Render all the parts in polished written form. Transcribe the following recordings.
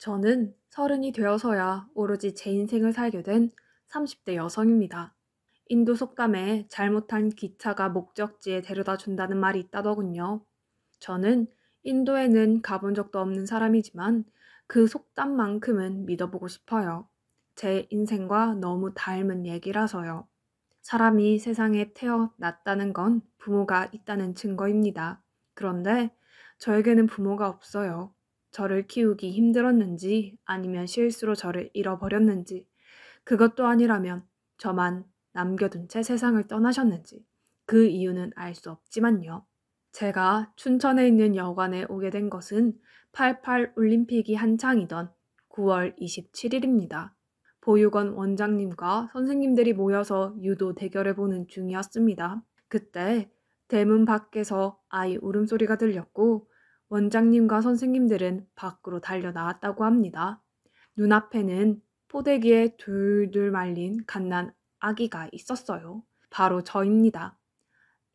저는 30이 되어서야 오로지 제 인생을 살게 된 30대 여성입니다. 인도 속담에 잘못한 기차가 목적지에 데려다 준다는 말이 있다더군요. 저는 인도에는 가본 적도 없는 사람이지만 그 속담만큼은 믿어보고 싶어요. 제 인생과 너무 닮은 얘기라서요. 사람이 세상에 태어났다는 건 부모가 있다는 증거입니다. 그런데 저에게는 부모가 없어요. 저를 키우기 힘들었는지 아니면 실수로 저를 잃어버렸는지 그것도 아니라면 저만 남겨둔 채 세상을 떠나셨는지 그 이유는 알 수 없지만요. 제가 춘천에 있는 여관에 오게 된 것은 88 올림픽이 한창이던 9월 27일입니다. 보육원 원장님과 선생님들이 모여서 유도 대결을 보는 중이었습니다. 그때 대문 밖에서 아이 울음소리가 들렸고 원장님과 선생님들은 밖으로 달려 나왔다고 합니다. 눈앞에는 포대기에 둘둘 말린 갓난 아기가 있었어요. 바로 저입니다.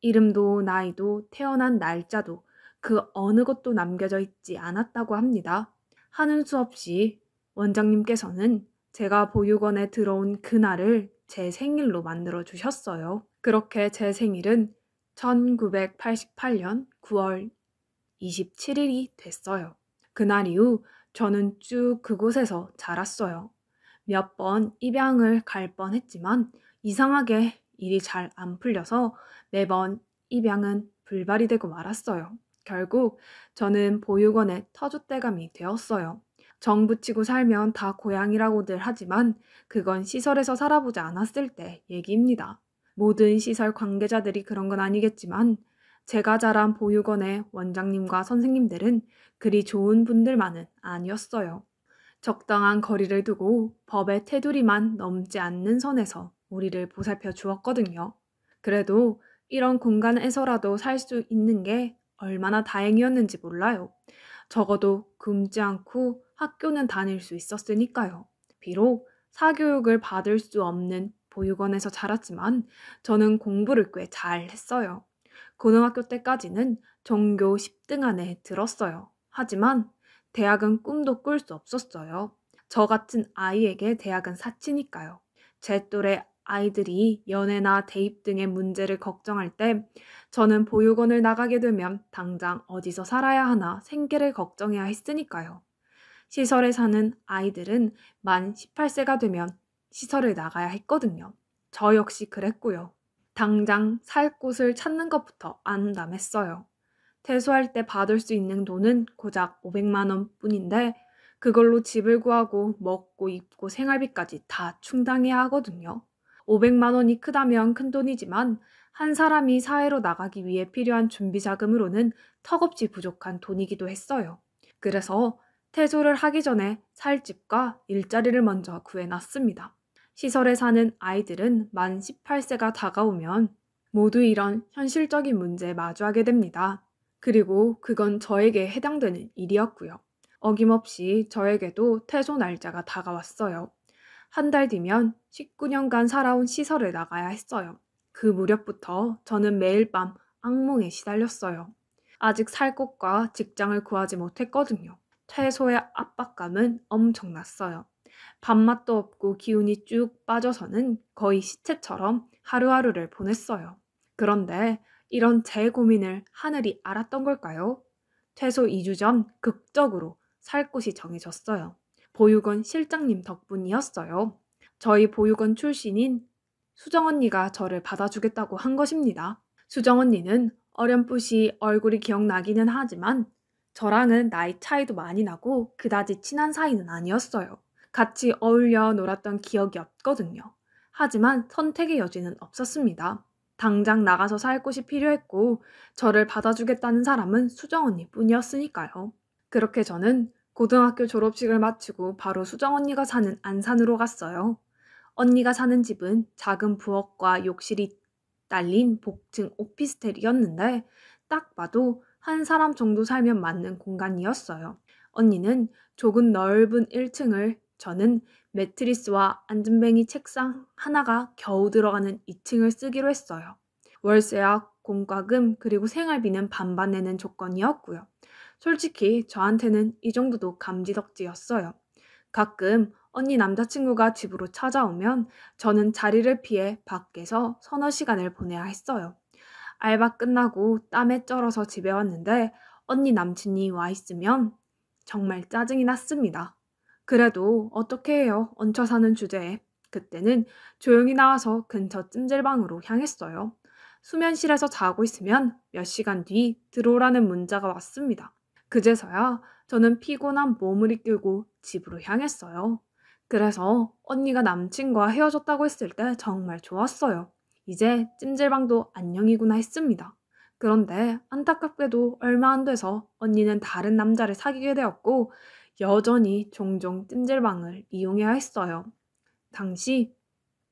이름도 나이도 태어난 날짜도 그 어느 것도 남겨져 있지 않았다고 합니다. 하는 수 없이 원장님께서는 제가 보육원에 들어온 그날을 제 생일로 만들어 주셨어요. 그렇게 제 생일은 1988년 9월 27일이 됐어요. 그날 이후 저는 쭉 그곳에서 자랐어요. 몇 번 입양을 갈 뻔했지만 이상하게 일이 잘 안 풀려서 매번 입양은 불발이 되고 말았어요. 결국 저는 보육원의 터줏대감이 되었어요. 정붙이고 살면 다 고향이라고들 하지만 그건 시설에서 살아보지 않았을 때 얘기입니다. 모든 시설 관계자들이 그런 건 아니겠지만 제가 자란 보육원의 원장님과 선생님들은 그리 좋은 분들만은 아니었어요. 적당한 거리를 두고 법의 테두리만 넘지 않는 선에서 우리를 보살펴 주었거든요. 그래도 이런 공간에서라도 살 수 있는 게 얼마나 다행이었는지 몰라요. 적어도 굶지 않고 학교는 다닐 수 있었으니까요. 비록 사교육을 받을 수 없는 보육원에서 자랐지만 저는 공부를 꽤 잘했어요. 고등학교 때까지는 전교 10등 안에 들었어요. 하지만 대학은 꿈도 꿀 수 없었어요. 저 같은 아이에게 대학은 사치니까요. 제 또래 아이들이 연애나 대입 등의 문제를 걱정할 때 저는 보육원을 나가게 되면 당장 어디서 살아야 하나 생계를 걱정해야 했으니까요. 시설에 사는 아이들은 만 18세가 되면 시설을 나가야 했거든요. 저 역시 그랬고요. 당장 살 곳을 찾는 것부터 안담했어요. 퇴소할 때 받을 수 있는 돈은 고작 500만 원 뿐인데 그걸로 집을 구하고 먹고 입고 생활비까지 다 충당해야 하거든요. 500만 원이 크다면 큰 돈이지만 한 사람이 사회로 나가기 위해 필요한 준비 자금으로는 턱없이 부족한 돈이기도 했어요. 그래서 퇴소를 하기 전에 살 집과 일자리를 먼저 구해놨습니다. 시설에 사는 아이들은 만 18세가 다가오면 모두 이런 현실적인 문제에 마주하게 됩니다. 그리고 그건 저에게 해당되는 일이었고요. 어김없이 저에게도 퇴소 날짜가 다가왔어요. 한 달 뒤면 19년간 살아온 시설을 나가야 했어요. 그 무렵부터 저는 매일 밤 악몽에 시달렸어요. 아직 살 곳과 직장을 구하지 못했거든요. 퇴소의 압박감은 엄청났어요. 밥맛도 없고 기운이 쭉 빠져서는 거의 시체처럼 하루하루를 보냈어요. 그런데 이런 제 고민을 하늘이 알았던 걸까요? 퇴소 2주 전 극적으로 살 곳이 정해졌어요. 보육원 실장님 덕분이었어요. 저희 보육원 출신인 수정 언니가 저를 받아주겠다고 한 것입니다. 수정 언니는 어렴풋이 얼굴이 기억나기는 하지만 저랑은 나이 차이도 많이 나고 그다지 친한 사이는 아니었어요. 같이 어울려 놀았던 기억이 없거든요. 하지만 선택의 여지는 없었습니다. 당장 나가서 살 곳이 필요했고 저를 받아주겠다는 사람은 수정 언니뿐이었으니까요. 그렇게 저는 고등학교 졸업식을 마치고 바로 수정 언니가 사는 안산으로 갔어요. 언니가 사는 집은 작은 부엌과 욕실이 딸린 복층 오피스텔이었는데 딱 봐도 한 사람 정도 살면 맞는 공간이었어요. 언니는 조금 넓은 1층을, 저는 매트리스와 앉은뱅이 책상 하나가 겨우 들어가는 2층을 쓰기로 했어요. 월세와 공과금 그리고 생활비는 반반 내는 조건이었고요. 솔직히 저한테는 이 정도도 감지덕지였어요. 가끔 언니 남자친구가 집으로 찾아오면 저는 자리를 피해 밖에서 서너 시간을 보내야 했어요. 알바 끝나고 땀에 쩔어서 집에 왔는데 언니 남친이 와 있으면 정말 짜증이 났습니다. 그래도 어떻게 해요? 얹혀 사는 주제에. 그때는 조용히 나와서 근처 찜질방으로 향했어요. 수면실에서 자고 있으면 몇 시간 뒤 들어오라는 문자가 왔습니다. 그제서야 저는 피곤한 몸을 이끌고 집으로 향했어요. 그래서 언니가 남친과 헤어졌다고 했을 때 정말 좋았어요. 이제 찜질방도 안녕이구나 했습니다. 그런데 안타깝게도 얼마 안 돼서 언니는 다른 남자를 사귀게 되었고 여전히 종종 찜질방을 이용해야 했어요. 당시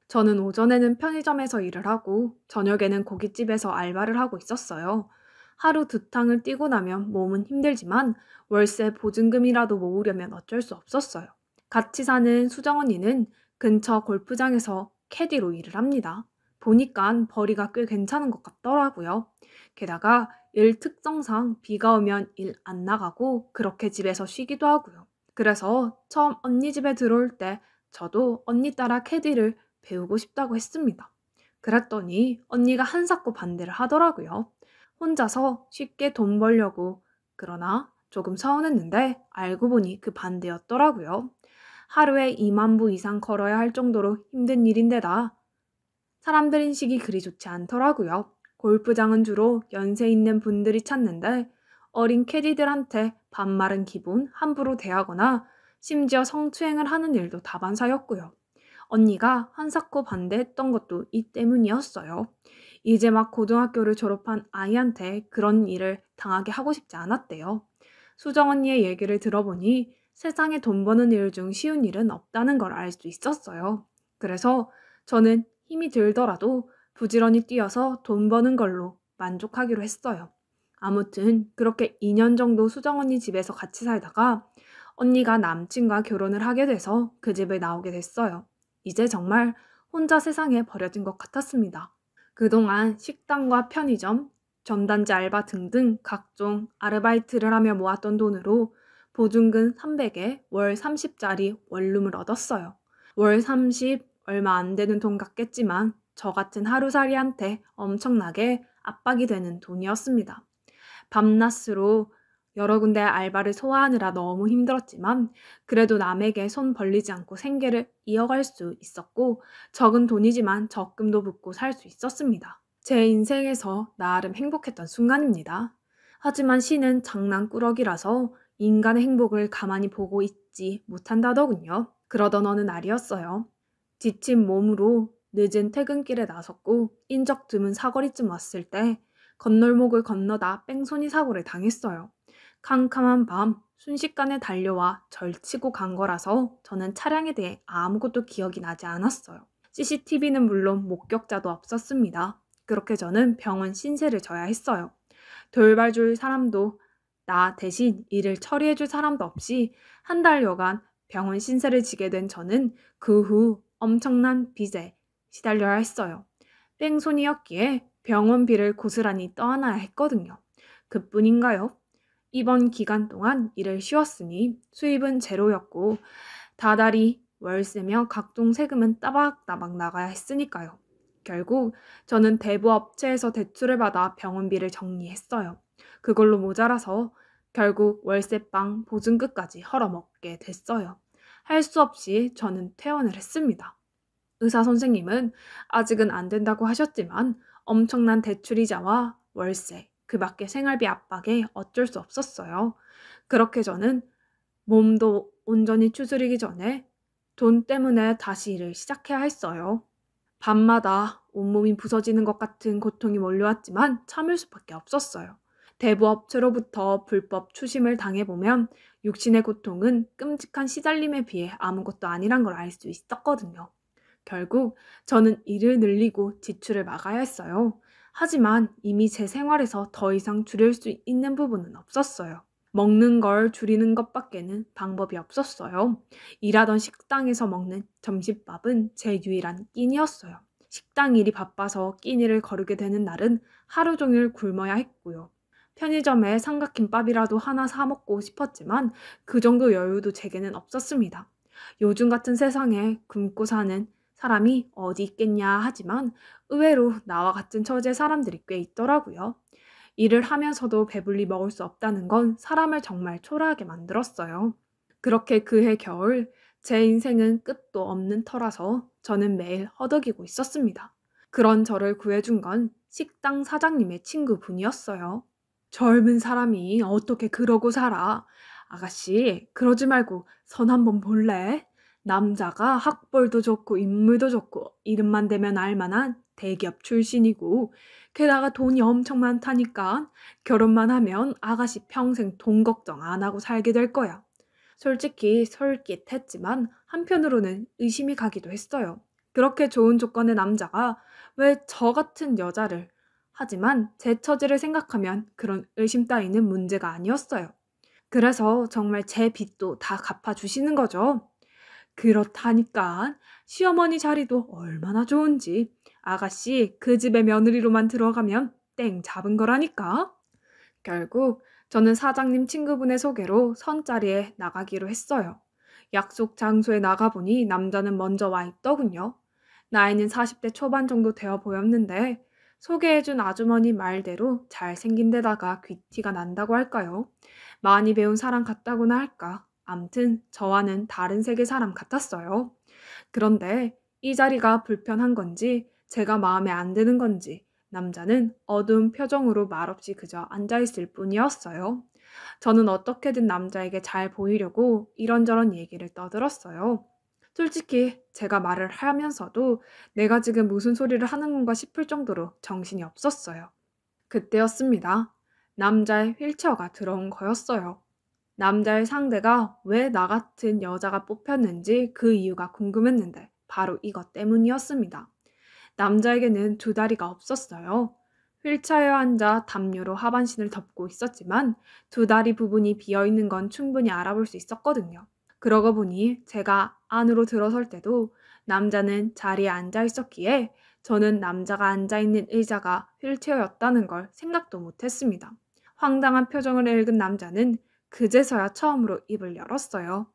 저는 오전에는 편의점에서 일을 하고 저녁에는 고깃집에서 알바를 하고 있었어요. 하루 두 탕을 뛰고 나면 몸은 힘들지만 월세 보증금이라도 모으려면 어쩔 수 없었어요. 같이 사는 수정 언니는 근처 골프장에서 캐디로 일을 합니다. 보니까 벌이가 꽤 괜찮은 것 같더라고요. 게다가 일 특성상 비가 오면 일 안 나가고 그렇게 집에서 쉬기도 하고요. 그래서 처음 언니 집에 들어올 때 저도 언니 따라 캐디를 배우고 싶다고 했습니다. 그랬더니 언니가 한사코 반대를 하더라고요. 혼자서 쉽게 돈 벌려고. 그러나 조금 서운했는데 알고 보니 그 반대였더라고요. 하루에 2만 부 이상 걸어야 할 정도로 힘든 일인데다 사람들 인식이 그리 좋지 않더라고요. 골프장은 주로 연세 있는 분들이 찾는데 어린 캐디들한테 반말은 기본, 함부로 대하거나 심지어 성추행을 하는 일도 다반사였고요. 언니가 한사코 반대했던 것도 이 때문이었어요. 이제 막 고등학교를 졸업한 아이한테 그런 일을 당하게 하고 싶지 않았대요. 수정 언니의 얘기를 들어보니 세상에 돈 버는 일 중 쉬운 일은 없다는 걸 알 수 있었어요. 그래서 저는 힘이 들더라도 부지런히 뛰어서 돈 버는 걸로 만족하기로 했어요. 아무튼 그렇게 2년 정도 수정 언니 집에서 같이 살다가 언니가 남친과 결혼을 하게 돼서 그 집을 나오게 됐어요. 이제 정말 혼자 세상에 버려진 것 같았습니다. 그동안 식당과 편의점, 전단지 알바 등등 각종 아르바이트를 하며 모았던 돈으로 보증금 300에 월 30짜리 원룸을 얻었어요. 월 30, 얼마 안 되는 돈 같겠지만 저 같은 하루살이한테 엄청나게 압박이 되는 돈이었습니다. 밤낮으로 여러 군데 알바를 소화하느라 너무 힘들었지만 그래도 남에게 손 벌리지 않고 생계를 이어갈 수 있었고 적은 돈이지만 적금도 붓고 살 수 있었습니다. 제 인생에서 나름 행복했던 순간입니다. 하지만 신은 장난꾸러기라서 인간의 행복을 가만히 보고 있지 못한다더군요. 그러던 어느 날이었어요. 지친 몸으로 늦은 퇴근길에 나섰고 인적 드문 사거리쯤 왔을 때 건널목을 건너다 뺑소니 사고를 당했어요. 캄캄한 밤 순식간에 달려와 절치고 간 거라서 저는 차량에 대해 아무것도 기억이 나지 않았어요. CCTV는 물론 목격자도 없었습니다. 그렇게 저는 병원 신세를 져야 했어요. 돌봐줄 사람도 나 대신 일을 처리해줄 사람도 없이 한 달여간 병원 신세를 지게 된 저는 그 후 엄청난 빚에 시달려야 했어요. 뺑소니였기에 병원비를 고스란히 떠안아야 했거든요. 그뿐인가요? 이번 기간 동안 일을 쉬었으니 수입은 제로였고 다달이 월세며 각종 세금은 따박따박 나가야 했으니까요. 결국 저는 대부업체에서 대출을 받아 병원비를 정리했어요. 그걸로 모자라서 결국 월세방 보증금까지 헐어먹게 됐어요. 할 수 없이 저는 퇴원을 했습니다. 의사 선생님은 아직은 안 된다고 하셨지만 엄청난 대출이자와 월세, 그 밖에 생활비 압박에 어쩔 수 없었어요. 그렇게 저는 몸도 온전히 추스리기 전에 돈 때문에 다시 일을 시작해야 했어요. 밤마다 온몸이 부서지는 것 같은 고통이 몰려왔지만 참을 수밖에 없었어요. 대부업체로부터 불법 추심을 당해보면 육신의 고통은 끔찍한 시달림에 비해 아무것도 아니란 걸 알 수 있었거든요. 결국 저는 일을 늘리고 지출을 막아야 했어요. 하지만 이미 제 생활에서 더 이상 줄일 수 있는 부분은 없었어요. 먹는 걸 줄이는 것밖에는 방법이 없었어요. 일하던 식당에서 먹는 점심밥은 제 유일한 끼니였어요. 식당 일이 바빠서 끼니를 거르게 되는 날은 하루 종일 굶어야 했고요. 편의점에 삼각김밥이라도 하나 사 먹고 싶었지만 그 정도 여유도 제게는 없었습니다. 요즘 같은 세상에 굶고 사는 사람이 어디 있겠냐 하지만 의외로 나와 같은 처지의 사람들이 꽤 있더라고요. 일을 하면서도 배불리 먹을 수 없다는 건 사람을 정말 초라하게 만들었어요. 그렇게 그해 겨울 제 인생은 끝도 없는 터라서 저는 매일 허덕이고 있었습니다. 그런 저를 구해준 건 식당 사장님의 친구분이었어요. 젊은 사람이 어떻게 그러고 살아? 아가씨, 그러지 말고 선 한번 볼래? 남자가 학벌도 좋고 인물도 좋고 이름만 대면 알만한 대기업 출신이고 게다가 돈이 엄청 많다니까 결혼만 하면 아가씨 평생 돈 걱정 안 하고 살게 될 거야. 솔직히 솔깃했지만 한편으로는 의심이 가기도 했어요. 그렇게 좋은 조건의 남자가 왜 저 같은 여자를 하지만 제 처지를 생각하면 그런 의심 따위는 문제가 아니었어요. 그래서 정말 제 빚도 다 갚아주시는 거죠. 그렇다니까 시어머니 자리도 얼마나 좋은지 아가씨 그 집에 며느리로만 들어가면 땡 잡은 거라니까. 결국 저는 사장님 친구분의 소개로 선자리에 나가기로 했어요. 약속 장소에 나가보니 남자는 먼저 와 있더군요. 나이는 40대 초반 정도 되어 보였는데 소개해준 아주머니 말대로 잘생긴 데다가 귀티가 난다고 할까요? 많이 배운 사람 같다고나 할까? 암튼 저와는 다른 세계 사람 같았어요. 그런데 이 자리가 불편한 건지 제가 마음에 안 드는 건지 남자는 어두운 표정으로 말없이 그저 앉아있을 뿐이었어요. 저는 어떻게든 남자에게 잘 보이려고 이런저런 얘기를 떠들었어요. 솔직히 제가 말을 하면서도 내가 지금 무슨 소리를 하는 건가 싶을 정도로 정신이 없었어요. 그때였습니다. 남자의 휠체어가 들어온 거였어요. 남자의 상대가 왜 나 같은 여자가 뽑혔는지 그 이유가 궁금했는데 바로 이것 때문이었습니다. 남자에게는 두 다리가 없었어요. 휠체어에 앉아 담요로 하반신을 덮고 있었지만 두 다리 부분이 비어있는 건 충분히 알아볼 수 있었거든요. 그러고 보니 제가 안으로 들어설 때도 남자는 자리에 앉아 있었기에 저는 남자가 앉아있는 의자가 휠체어였다는 걸 생각도 못했습니다. 황당한 표정을 읽은 남자는 그제서야 처음으로 입을 열었어요.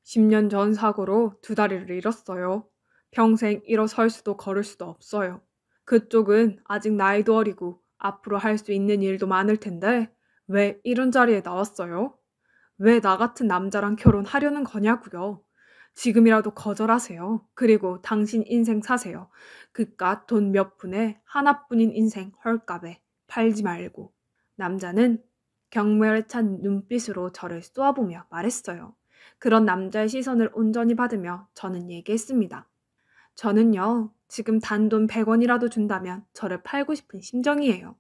10년 전 사고로 두 다리를 잃었어요. 평생 일어설 수도 걸을 수도 없어요. 그쪽은 아직 나이도 어리고 앞으로 할 수 있는 일도 많을 텐데 왜 이런 자리에 나왔어요? 왜 나 같은 남자랑 결혼하려는 거냐고요? 지금이라도 거절하세요. 그리고 당신 인생 사세요. 그깟 돈 몇 푼에 하나뿐인 인생 헐값에 팔지 말고. 남자는 경멸에 찬 눈빛으로 저를 쏘아보며 말했어요. 그런 남자의 시선을 온전히 받으며 저는 얘기했습니다. 저는요, 지금 단돈 100원이라도 준다면 저를 팔고 싶은 심정이에요.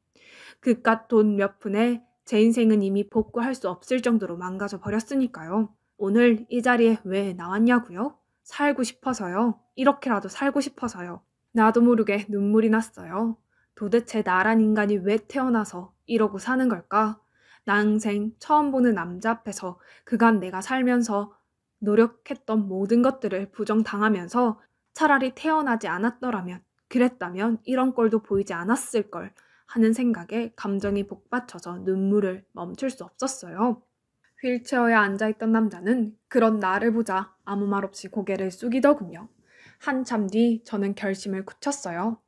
그깟 돈 몇 푼에 제 인생은 이미 복구할 수 없을 정도로 망가져 버렸으니까요. 오늘 이 자리에 왜 나왔냐고요? 살고 싶어서요. 이렇게라도 살고 싶어서요. 나도 모르게 눈물이 났어요. 도대체 나란 인간이 왜 태어나서 이러고 사는 걸까? 난생 처음 보는 남자 앞에서 그간 내가 살면서 노력했던 모든 것들을 부정당하면서 차라리 태어나지 않았더라면, 그랬다면 이런 꼴도 보이지 않았을 걸 하는 생각에 감정이 복받쳐서 눈물을 멈출 수 없었어요. 휠체어에 앉아있던 남자는 그런 나를 보자 아무 말 없이 고개를 숙이더군요. 한참 뒤 저는 결심을 굳혔어요.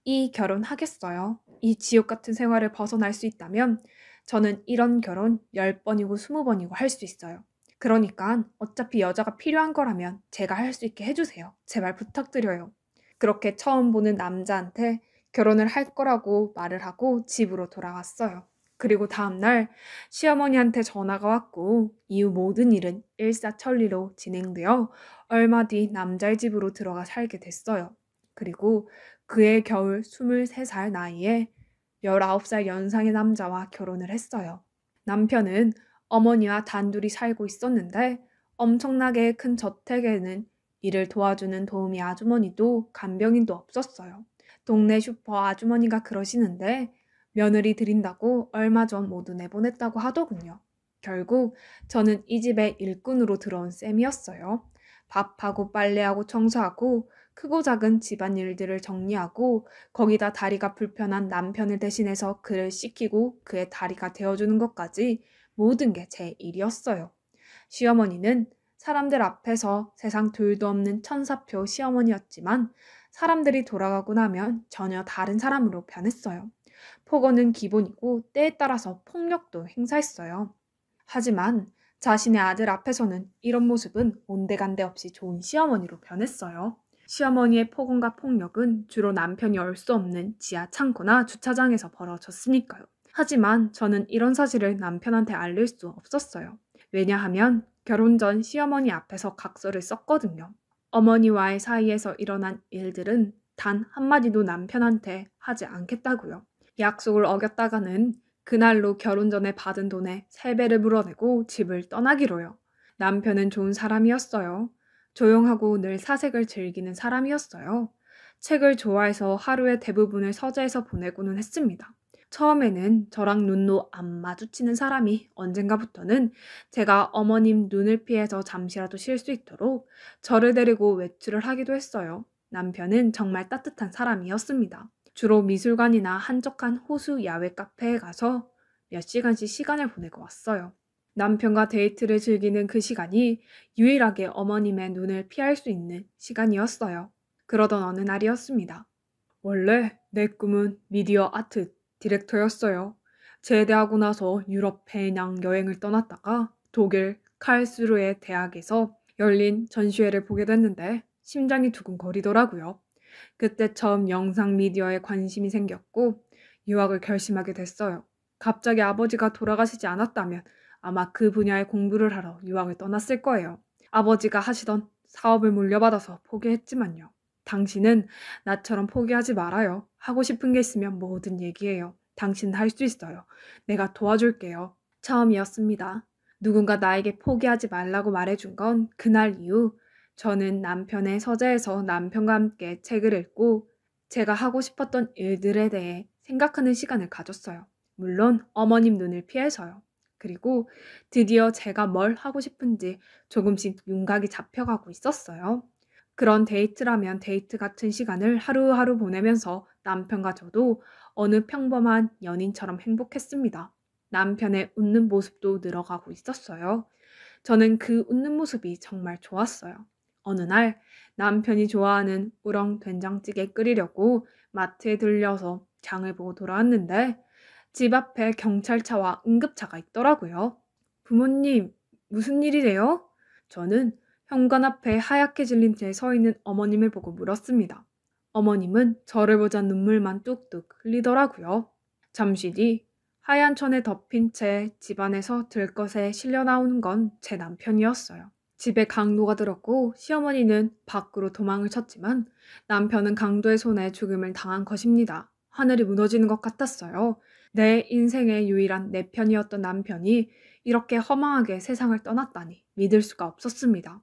이 결혼 하겠어요. 이 지옥 같은 생활을 벗어날 수 있다면 저는 이런 결혼 10번이고 20번이고 할 수 있어요. 그러니까 어차피 여자가 필요한 거라면 제가 할 수 있게 해주세요. 제발 부탁드려요. 그렇게 처음 보는 남자한테 결혼을 할 거라고 말을 하고 집으로 돌아갔어요. 그리고 다음날 시어머니한테 전화가 왔고 이후 모든 일은 일사천리로 진행되어 얼마 뒤 남자의 집으로 들어가 살게 됐어요. 그리고 그해 겨울 23살 나이에 19살 연상의 남자와 결혼을 했어요. 남편은 어머니와 단둘이 살고 있었는데 엄청나게 큰 저택에는 이를 도와주는 도우미 아주머니도 간병인도 없었어요. 동네 슈퍼 아주머니가 그러시는데 며느리 드린다고 얼마 전 모두 내보냈다고 하더군요. 결국 저는 이 집의 일꾼으로 들어온 셈이었어요. 밥하고 빨래하고 청소하고 크고 작은 집안일들을 정리하고 거기다 다리가 불편한 남편을 대신해서 그를 씻기고 그의 다리가 되어주는 것까지 모든 게 제 일이었어요. 시어머니는 사람들 앞에서 세상 둘도 없는 천사표 시어머니였지만 사람들이 돌아가고 나면 전혀 다른 사람으로 변했어요. 폭언은 기본이고 때에 따라서 폭력도 행사했어요. 하지만 자신의 아들 앞에서는 이런 모습은 온데간데 없이 좋은 시어머니로 변했어요. 시어머니의 폭언과 폭력은 주로 남편이 올 수 없는 지하 창고나 주차장에서 벌어졌으니까요. 하지만 저는 이런 사실을 남편한테 알릴 수 없었어요. 왜냐하면 결혼 전 시어머니 앞에서 각서를 썼거든요. 어머니와의 사이에서 일어난 일들은 단 한마디도 남편한테 하지 않겠다고요. 약속을 어겼다가는 그날로 결혼 전에 받은 돈의 3배를 물어내고 집을 떠나기로요. 남편은 좋은 사람이었어요. 조용하고 늘 사색을 즐기는 사람이었어요. 책을 좋아해서 하루의 대부분을 서재에서 보내고는 했습니다. 처음에는 저랑 눈도 안 마주치는 사람이 언젠가부터는 제가 어머님 눈을 피해서 잠시라도 쉴 수 있도록 저를 데리고 외출을 하기도 했어요. 남편은 정말 따뜻한 사람이었습니다. 주로 미술관이나 한적한 호수 야외 카페에 가서 몇 시간씩 시간을 보내고 왔어요. 남편과 데이트를 즐기는 그 시간이 유일하게 어머님의 눈을 피할 수 있는 시간이었어요. 그러던 어느 날이었습니다. 원래 내 꿈은 미디어 아트 디렉터였어요. 제대하고 나서 유럽 배낭 여행을 떠났다가 독일 칼스루의 대학에서 열린 전시회를 보게 됐는데 심장이 두근거리더라고요. 그때 처음 영상 미디어에 관심이 생겼고 유학을 결심하게 됐어요. 갑자기 아버지가 돌아가시지 않았다면 아마 그 분야의 공부를 하러 유학을 떠났을 거예요. 아버지가 하시던 사업을 물려받아서 포기했지만요. 당신은 나처럼 포기하지 말아요. 하고 싶은 게 있으면 뭐든 얘기해요. 당신은 할 수 있어요. 내가 도와줄게요. 처음이었습니다. 누군가 나에게 포기하지 말라고 말해준 건 그날 이후 저는 남편의 서재에서 남편과 함께 책을 읽고 제가 하고 싶었던 일들에 대해 생각하는 시간을 가졌어요. 물론 어머님 눈을 피해서요. 그리고 드디어 제가 뭘 하고 싶은지 조금씩 윤곽이 잡혀가고 있었어요. 그런 데이트라면 데이트 같은 시간을 하루하루 보내면서 남편과 저도 어느 평범한 연인처럼 행복했습니다. 남편의 웃는 모습도 늘어가고 있었어요. 저는 그 웃는 모습이 정말 좋았어요. 어느 날 남편이 좋아하는 우렁 된장찌개 끓이려고 마트에 들려서 장을 보고 돌아왔는데 집 앞에 경찰차와 응급차가 있더라고요. 부모님, 무슨 일이래요? 저는 현관 앞에 하얗게 질린 채 서 있는 어머님을 보고 물었습니다. 어머님은 저를 보자 눈물만 뚝뚝 흘리더라고요. 잠시 뒤 하얀 천에 덮인 채 집안에서 들것에 실려 나오는 건 제 남편이었어요. 집에 강도가 들었고 시어머니는 밖으로 도망을 쳤지만 남편은 강도의 손에 죽음을 당한 것입니다. 하늘이 무너지는 것 같았어요. 내 인생의 유일한 내 편이었던 남편이 이렇게 허망하게 세상을 떠났다니 믿을 수가 없었습니다.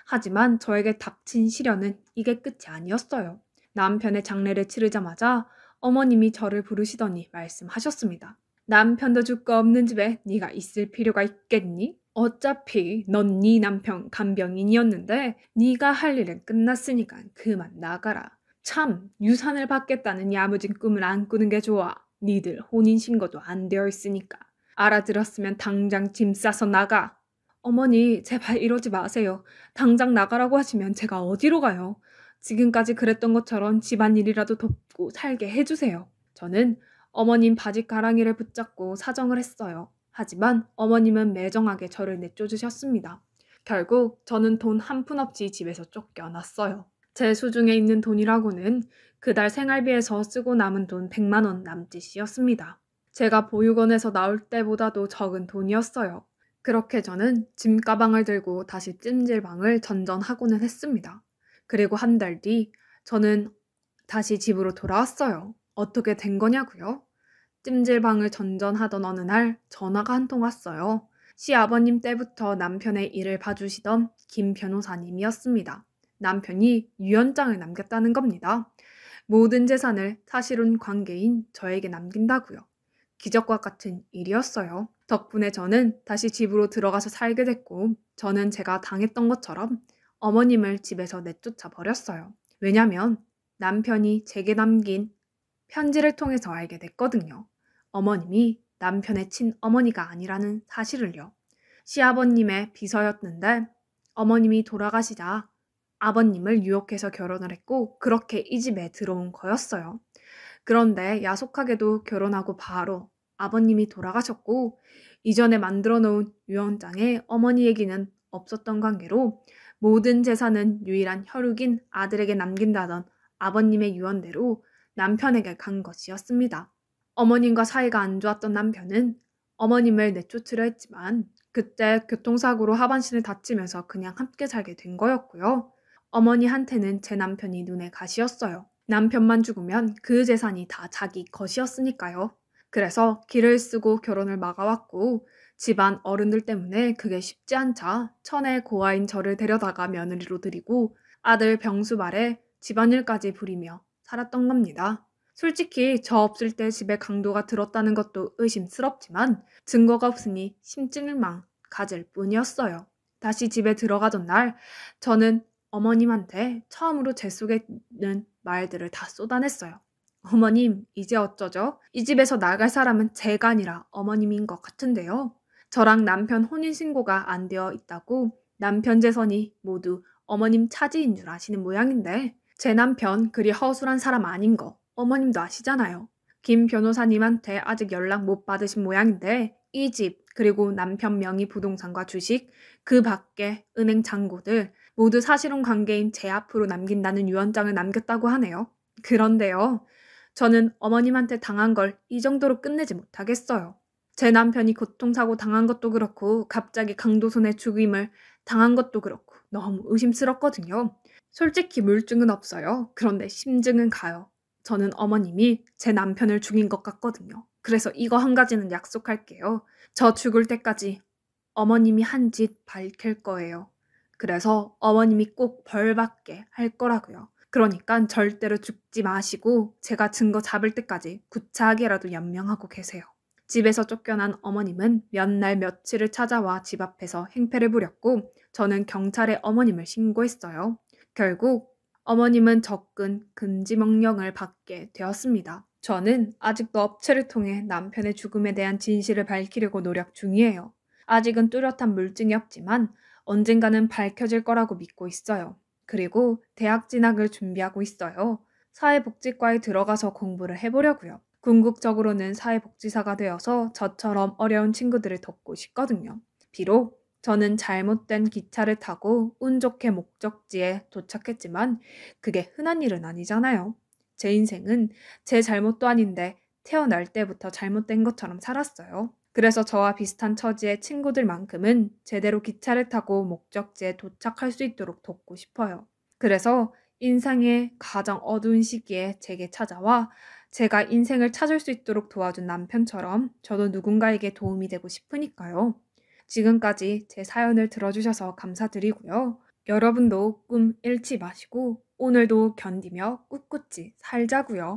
하지만 저에게 닥친 시련은 이게 끝이 아니었어요. 남편의 장례를 치르자마자 어머님이 저를 부르시더니 말씀하셨습니다. 남편도 줄 거 없는 집에 네가 있을 필요가 있겠니? 어차피 넌 네 남편 간병인이었는데 네가 할 일은 끝났으니까 그만 나가라. 참 유산을 받겠다는 야무진 꿈을 안 꾸는 게 좋아. 니들 혼인신고도 안 되어 있으니까. 알아들었으면 당장 짐 싸서 나가. 어머니 제발 이러지 마세요. 당장 나가라고 하시면 제가 어디로 가요? 지금까지 그랬던 것처럼 집안일이라도 돕고 살게 해주세요. 저는 어머님 바지 가랑이를 붙잡고 사정을 했어요. 하지만 어머님은 매정하게 저를 내쫓으셨습니다. 결국 저는 돈 한 푼 없이 집에서 쫓겨났어요. 제 수중에 있는 돈이라고는 그달 생활비에서 쓰고 남은 돈 100만 원 남짓이었습니다. 제가 보육원에서 나올 때보다도 적은 돈이었어요. 그렇게 저는 짐 가방을 들고 다시 찜질방을 전전하고는 했습니다. 그리고 한 달 뒤 저는 다시 집으로 돌아왔어요. 어떻게 된 거냐고요? 찜질방을 전전하던 어느 날 전화가 한 통 왔어요. 시아버님 때부터 남편의 일을 봐주시던 김 변호사님이었습니다. 남편이 유언장을 남겼다는 겁니다. 모든 재산을 사실혼 관계인 저에게 남긴다고요. 기적과 같은 일이었어요. 덕분에 저는 다시 집으로 들어가서 살게 됐고 저는 제가 당했던 것처럼 어머님을 집에서 내쫓아 버렸어요. 왜냐면 남편이 제게 남긴 편지를 통해서 알게 됐거든요. 어머님이 남편의 친어머니가 아니라는 사실을요. 시아버님의 비서였는데 어머님이 돌아가시자 아버님을 유혹해서 결혼을 했고 그렇게 이 집에 들어온 거였어요. 그런데 야속하게도 결혼하고 바로 아버님이 돌아가셨고 이전에 만들어 놓은 유언장에 어머니 얘기는 없었던 관계로 모든 재산은 유일한 혈육인 아들에게 남긴다던 아버님의 유언대로 남편에게 간 것이었습니다. 어머님과 사이가 안 좋았던 남편은 어머님을 내쫓으려 했지만 그때 교통사고로 하반신을 다치면서 그냥 함께 살게 된 거였고요. 어머니한테는 제 남편이 눈에 가시였어요. 남편만 죽으면 그 재산이 다 자기 것이었으니까요. 그래서 길을 쓰고 결혼을 막아왔고 집안 어른들 때문에 그게 쉽지 않자 천의 고아인 저를 데려다가 며느리로 들이고 아들 병수 말에 집안일까지 부리며 살았던 겁니다. 솔직히 저 없을 때 집에 강도가 들었다는 것도 의심스럽지만 증거가 없으니 심증을만 가질 뿐이었어요. 다시 집에 들어가던 날 저는 어머님한테 처음으로 제 속에 있는 말들을 다 쏟아냈어요. 어머님, 이제 어쩌죠? 이 집에서 나갈 사람은 제가 아니라 어머님인 것 같은데요. 저랑 남편 혼인신고가 안 되어 있다고 남편 재산이 모두 어머님 차지인 줄 아시는 모양인데 제 남편 그리 허술한 사람 아닌 거 어머님도 아시잖아요. 김 변호사님한테 아직 연락 못 받으신 모양인데 이 집 그리고 남편 명의 부동산과 주식 그 밖에 은행 잔고들 모두 사실혼 관계인 제 앞으로 남긴다는 유언장을 남겼다고 하네요. 그런데요. 저는 어머님한테 당한 걸 이 정도로 끝내지 못하겠어요. 제 남편이 교통사고 당한 것도 그렇고 갑자기 강도손해 죽임을 당한 것도 그렇고 너무 의심스럽거든요. 솔직히 물증은 없어요. 그런데 심증은 가요. 저는 어머님이 제 남편을 죽인 것 같거든요. 그래서 이거 한 가지는 약속할게요. 저 죽을 때까지 어머님이 한 짓 밝힐 거예요. 그래서 어머님이 꼭 벌 받게 할 거라고요. 그러니까 절대로 죽지 마시고 제가 증거 잡을 때까지 구차하게라도 연명하고 계세요. 집에서 쫓겨난 어머님은 몇 날 며칠을 찾아와 집 앞에서 행패를 부렸고 저는 경찰에 어머님을 신고했어요. 결국 어머님은 접근 금지 명령을 받게 되었습니다. 저는 아직도 업체를 통해 남편의 죽음에 대한 진실을 밝히려고 노력 중이에요. 아직은 뚜렷한 물증이 없지만 언젠가는 밝혀질 거라고 믿고 있어요. 그리고 대학 진학을 준비하고 있어요. 사회복지과에 들어가서 공부를 해보려고요. 궁극적으로는 사회복지사가 되어서 저처럼 어려운 친구들을 돕고 싶거든요. 비록 저는 잘못된 기차를 타고 운 좋게 목적지에 도착했지만 그게 흔한 일은 아니잖아요. 제 인생은 제 잘못도 아닌데 태어날 때부터 잘못된 것처럼 살았어요. 그래서 저와 비슷한 처지의 친구들만큼은 제대로 기차를 타고 목적지에 도착할 수 있도록 돕고 싶어요. 그래서 인생의 가장 어두운 시기에 제게 찾아와 제가 인생을 찾을 수 있도록 도와준 남편처럼 저도 누군가에게 도움이 되고 싶으니까요. 지금까지 제 사연을 들어주셔서 감사드리고요. 여러분도 꿈 잃지 마시고 오늘도 견디며 꿋꿋이 살자고요.